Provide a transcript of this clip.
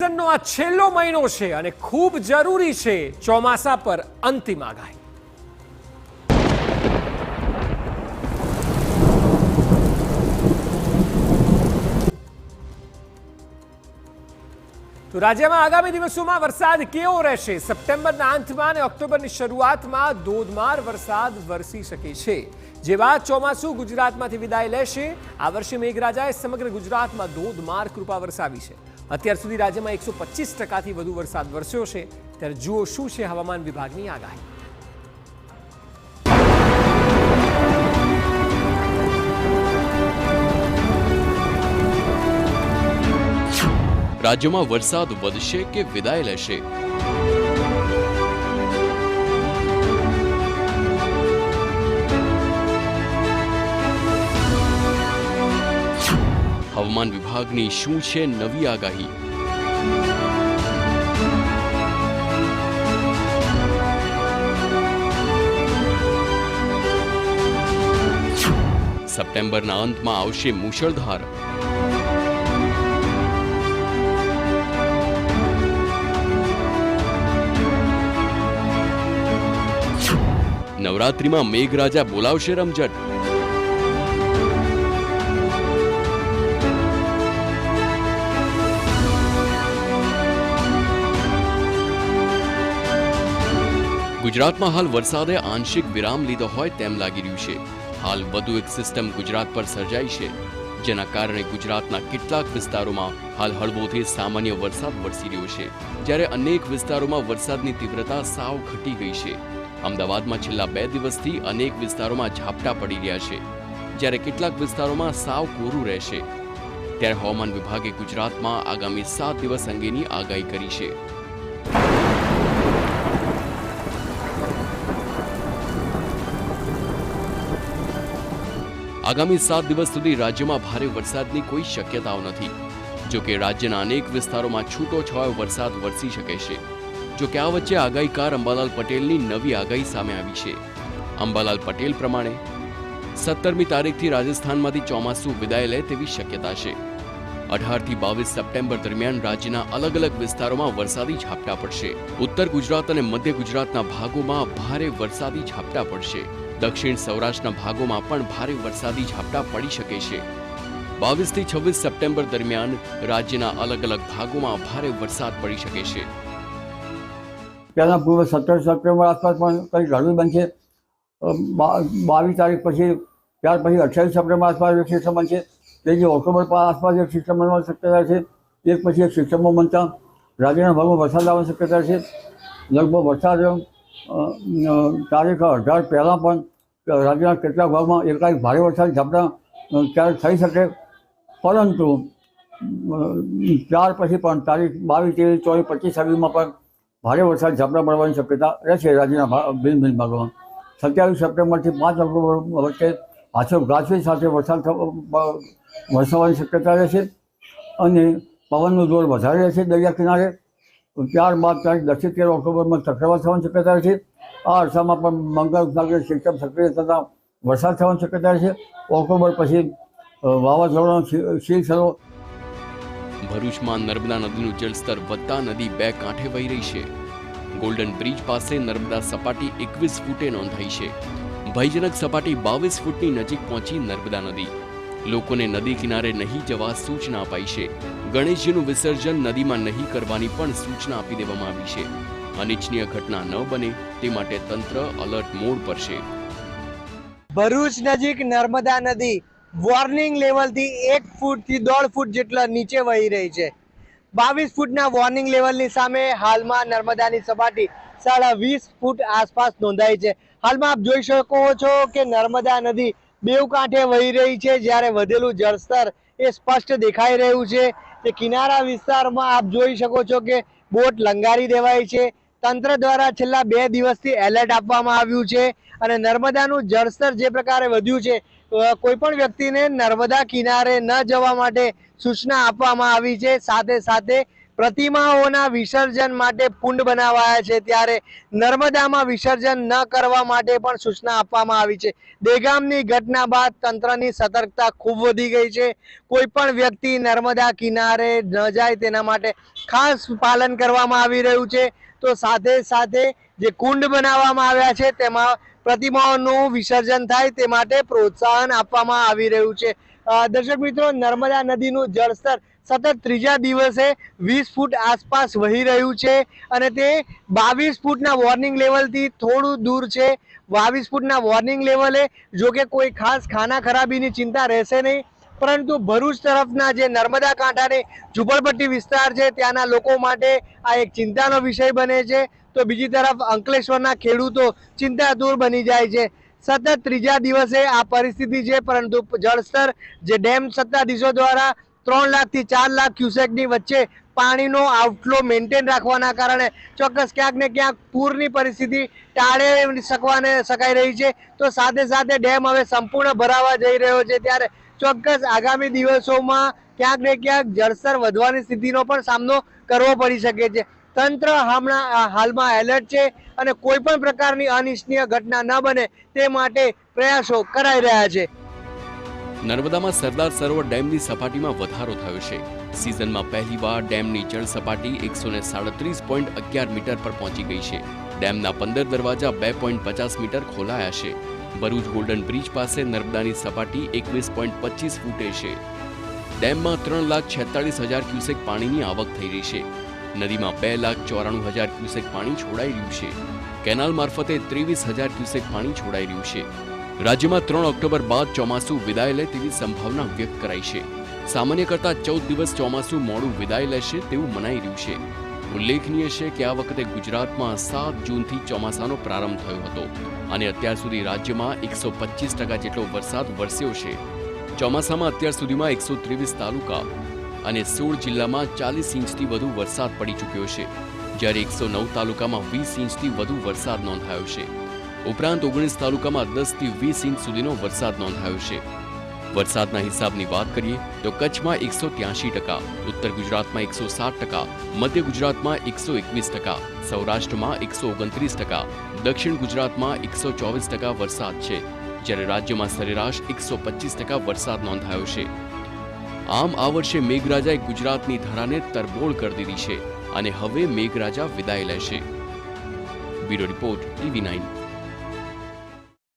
સિઝનનો આ છેલ્લો મહિનો છે અને ખૂબ જરૂરી છે ચોમાસા પર અંતિમ આગાહી. તો રાજ્યમાં આગામી દિવસોમાં વરસાદ કેવો રહેશે? સપ્ટેમ્બરના અંતમાં અને ઓક્ટોબરની શરૂઆતમાં ધોધમાર વરસાદ વરસી શકે છે. જે બાદ ચોમાસું ગુજરાતમાંથી વિદાય લેશે. આ વર્ષે મેઘરાજાએ સમગ્ર ગુજરાતમાં ધોધમાર કૃપા વરસાવી છે. અત્યાર સુધી રાજ્યમાં 125%થી વધુ વરસાદ વરસ્યો છે. ત્યારે જુઓ શું છે હવામાન વિભાગની આગાહી. રાજ્યમાં વરસાદ વધશે કે વિદાય લેશે? હવામાન વિભાગની શું છે નવી આગાહી? સપ્ટેમ્બરના અંતમાં આવશે મુશળધાર. નવરાત્રીમાં મેઘરાજા બોલાવશે રમઝટ. ગુજરાતમાં હાલ વરસાદે આંશિક વિરામ લીધો હોય તેમ લાગી રહ્યું છે. હાલ વધુ એક સિસ્ટમ ગુજરાત પર સર્જાઈ છે, જેના કારણે ગુજરાતના કેટલાક વિસ્તારોમાં હાલ હળવોથી સામાન્ય વરસાદ વરસી રહ્યો છે, જ્યારે અનેક વિસ્તારોમાં વરસાદની તીવ્રતા સાવ ઘટી ગઈ છે. અમદાવાદમાં છેલ્લા 2 દિવસથી અનેક વિસ્તારોમાં ઝાપટા પડી રહ્યા છે, જ્યારે કેટલાક વિસ્તારોમાં સાવ કોરું રહેશે. ત્યારે હવામાન વિભાગે ગુજરાતમાં આગામી 7 દિવસ અંગેની આગાહી કરી છે. આગામી 7 દિવસ સુધી રાજ્યમાં ભારે વરસાદની કોઈ શક્યતાઓ નથી. જો કે રાજ્યના અનેક વિસ્તારોમાં છૂટો છવાયો વરસાદ વરસી શકે છે. જો કે આ વચ્ચે આગાહીકાર અંબાલાલ પટેલની નવી આગાહી સામે આવી છે. અંબાલાલ પટેલ પ્રમાણે 17મી તારીખથી રાજસ્થાનમાંથી ચોમાસું વિદાય લે તેવી શક્યતા છે. 18 થી 22 સપ્ટેમ્બર દરમિયાન રાજ્યના અલગ અલગ વિસ્તારોમાં વરસાદી ઝાપટા પડશે. ઉત્તર ગુજરાત અને મધ્ય ગુજરાતના ભાગોમાં ભારે વરસાદી ઝાપટા પડશે. દક્ષિણ સૌરાષ્ટ્રના ભાગોમાં પણ ભારે વરસાદી ઝાપટા પડી શકે છે. 22 થી 26 સપ્ટેમ્બર દરમિયાન રાજ્યના અલગ અલગ ભાગોમાં ભારે વરસાદ પડી શકે છે. પહેલાં પૂર્વ 17 સપ્ટેમ્બર આસપાસ પણ કંઈ ગરમી બનશે. 22 તારીખ પછી ત્યાર પછી 28 સપ્ટેમ્બર આસપાસ એક સિસ્ટમ બનશે. ત્રીજી ઓક્ટોબર આસપાસ એક સિસ્ટમ બનવાની શક્યતા છે. એક પછી એક સિસ્ટમો બનતા રાજ્યના ભાગમાં વરસાદ આવવાની શક્યતા છે. લગભગ વરસાદ તારીખ 18 પહેલાં પણ રાજ્યના કેટલાક ભાગમાં એકાએક ભારે વરસાદ ઝાપટા ક્યારેક થઈ શકે, પરંતુ ત્યાર પછી પણ તારીખ 22, 23, 24, 25 સુધીમાં પણ ભારે વરસાદ ઝાપટા પડવાની શક્યતા રહેશે રાજ્યના ભિન્ન ભિન્ન ભાગોમાં. 27 સપ્ટેમ્બરથી 5 ઓક્ટોબર વચ્ચે પાછો ગાજવીજ સાથે વરસાદ વરસવાની શક્યતા રહેશે અને પવનનું જોર વધારે રહેશે દરિયા કિનારે. ત્યારબાદ તારીખ 10 થી 13 ઓક્ટોબરમાં ચક્રવાત થવાની શક્યતા રહેશે. આ અરસામાં પણ બંગાળ ઉપસાગર સિસ્ટમ સક્રિય થતાં વરસાદ થવાની શક્યતા રહેશે. ઓક્ટોબર પછી વાવાઝોડાનો સિલસિલો. ભરૂચમાં નર્મદા નદીનું જળસ્તર વધતા નદી 2 કાંઠે વહી રહી છે. ગોલ્ડન બ્રિજ પાસે નર્મદા સપાટી 21 ફૂટે નોંધાઈ છે. ભયજનક સપાટી 22 ફૂટની નજીક પહોંચી નર્મદા નદી. લોકોને નદી કિનારે નહીં જવા સૂચના અપાઈ છે. ગણેશજીનું વિસર્જન નદીમાં નહીં કરવાની પણ સૂચના આપી દેવામાં આવી છે. અનિચ્છનીય ઘટના ન બને તે માટે તંત્ર અલર્ટ મોડ પર છે. ભરૂચ નજીક નર્મદા નદી વોર્નિંગ લેવલથી 1 ફૂટથી 1.5 ફૂટ જેટલા નીચે વહી રહી છે. 22 ફૂટના વોર્નિંગ લેવલની સામે હાલમાં નર્મદાની સપાટી 20.5 ફૂટ આસપાસ નોંધાઈ છે. હાલમાં આપ જોઈ શકો છો કે નર્મદા નદી બેઉ કાંઠે વહી રહી છે, જ્યારે વધેલું જળસ્તર એ સ્પષ્ટ દેખાઈ રહ્યું છે. તે કિનારા વિસ્તારમાં આપ જોઈ શકો છો કે બોટ લંગારી દેવાઈ છે. તંત્ર દ્વારા છેલ્લા 2 દિવસથી એલર્ટ આપવામાં આવ્યું છે અને નર્મદાનું જળસ્તર જે પ્રકારે વધ્યું છે, કોઈ પણ વ્યક્તિને નર્મદા કિનારે ન જવા માટે સૂચના આપવામાં આવી છે. સાથે સાથે પ્રતિમાઓના વિસર્જન માટે કુંડ બનાવાયા છે, ત્યારે નર્મદામાં વિસર્જન ન કરવા માટે પણ સૂચના આપવામાં આવી છે. દહેગામની ઘટના બાદ તંત્રની સતર્કતા ખૂબ વધી ગઈ છે. કોઈ પણ વ્યક્તિ નર્મદા કિનારે ન જાય તેના માટે ખાસ પાલન કરવામાં આવી રહ્યું છે. તો સાથે સાથે જે કુંડ બનાવવામાં આવ્યા છે તેમાં પ્રતિમાઓનું વિસર્જન થાય તે માટે પ્રોત્સાહન આપવામાં આવી રહ્યું છે. દર્શક મિત્રો, નર્મદા નદીનું જળસ્તર સતત ત્રીજા દિવસે 20 ફૂટ આસપાસ વહી રહ્યું છે અને તે 22 ફૂટના વોર્નિંગ લેવલથી થોડું દૂર છે. 22 ફૂટના વોર્નિંગ લેવલે જો કે કોઈ ખાસ ખાના ખરાબીની ચિંતા રહેશે નહીં, પરંતુ ભરૂચ તરફના જે નર્મદા કાંઠાની ઝુંપડપટ્ટી વિસ્તાર છે ત્યાંના લોકો માટે આ એક ચિંતાનો વિષય બને છે. તો બીજી તરફ અંકલેશ્વરના ખેડૂતો ચિંતાતુર બની જાય છે. સતત ત્રીજા દિવસે આ પરિસ્થિતિ છે, પરંતુ જળસ્તર જે ડેમ સત્તાધીશો દ્વારા 3 લાખથી 4 લાખ ક્યુસેકની વચ્ચે પાણીનો આઉટફ્લો મેન્ટેન રાખવાના કારણે ચોક્કસ ક્યાંક ને ક્યાંક પૂરની પરિસ્થિતિ ટાળી શકાઈ રહી છે. તો સાથે સાથે ડેમ હવે સંપૂર્ણ ભરાવા જઈ રહ્યો છે, ત્યારે ચોક્કસ આગામી દિવસોમાં ક્યાંક ને ક્યાંક જળસ્તર વધવાની સ્થિતિનો પણ સામનો કરવો પડી શકે છે. તંત્ર હાલમાં એલર્ટ છે અને કોઈ પણ પ્રકારની અનિચ્છનીય ઘટના ન બને તે માટે પ્રયાસો કરાઈ રહ્યા છે. નર્મદામાં સરદાર સરોવર ડેમની સપાટીમાં વધારો થયો છે. સિઝનમાં પહેલીવાર ડેમની જળ સપાટી 137.11 મીટર પર પહોંચી ગઈ છે. ડેમના 15 દરવાજા 2.50 મીટર ખોલાયા છે. ભરૂચ ગોલ્ડન બ્રિજ પાસે નર્મદાની સપાટી 21.25 ફૂટે છે. ડેમમાં 3,46,000 ક્યુસેક પાણીની આવક થઈ રહી છે. નદીમાં 2,94,000 ક્યુસેક પાણી છોડાઈ રહ્યું છે. કેનાલ મારફતે 23,000 ક્યુસેક પાણી છોડાઈ રહ્યું છે. રાજ્યમાં 3 ઓક્ટોબર બાદ ચોમાસું વિદાય લે તેવી સંભાવના વ્યક્ત કરાઈ છે. સામાન્ય કરતા 14 દિવસ ચોમાસું મોડું વિદાય લેશે તેવું મનાઈ રહ્યું છે. ઉલ્લેખનીય છે કે આ વખતે ગુજરાતમાં 7 જૂનથી ચોમાસાનો પ્રારંભ થયો હતો અને અત્યાર સુધી રાજ્યમાં 125% જેટલો વરસાદ વરસ્યો છે. ચોમાસામાં અત્યાર સુધીમાં 123 તાલુકા અને 16 જિલ્લામાં 40 ઇંચથી વધુ વરસાદ પડી ચૂક્યો છે, જ્યારે 109 તાલુકામાં 20 ઇંચથી વધુ વરસાદ નોંધાયો છે. ઉપરાંત 19 તાલુકામાં 10થી 20 ઇંચ સુધીનો વરસાદ નોંધાયો છે. વરસાદના હિસાબની વાત કરીએ તો કચ્છમાં 183%, ઉત્તર ગુજરાતમાં 107%, મધ્ય ગુજરાતમાં 121%, સૌરાષ્ટ્રમાં 129%, દક્ષિણ ગુજરાતમાં 124% વરસાદ છે, જ્યારે રાજ્યમાં સરેરાશ 125% વરસાદ નોંધાયો છે. આમ આ વર્ષે મેઘરાજાએ ગુજરાતની ધરાને તરબોળ કરી દીધી છે અને હવે મેઘરાજા વિદાય લેશે. Bureau report TV9.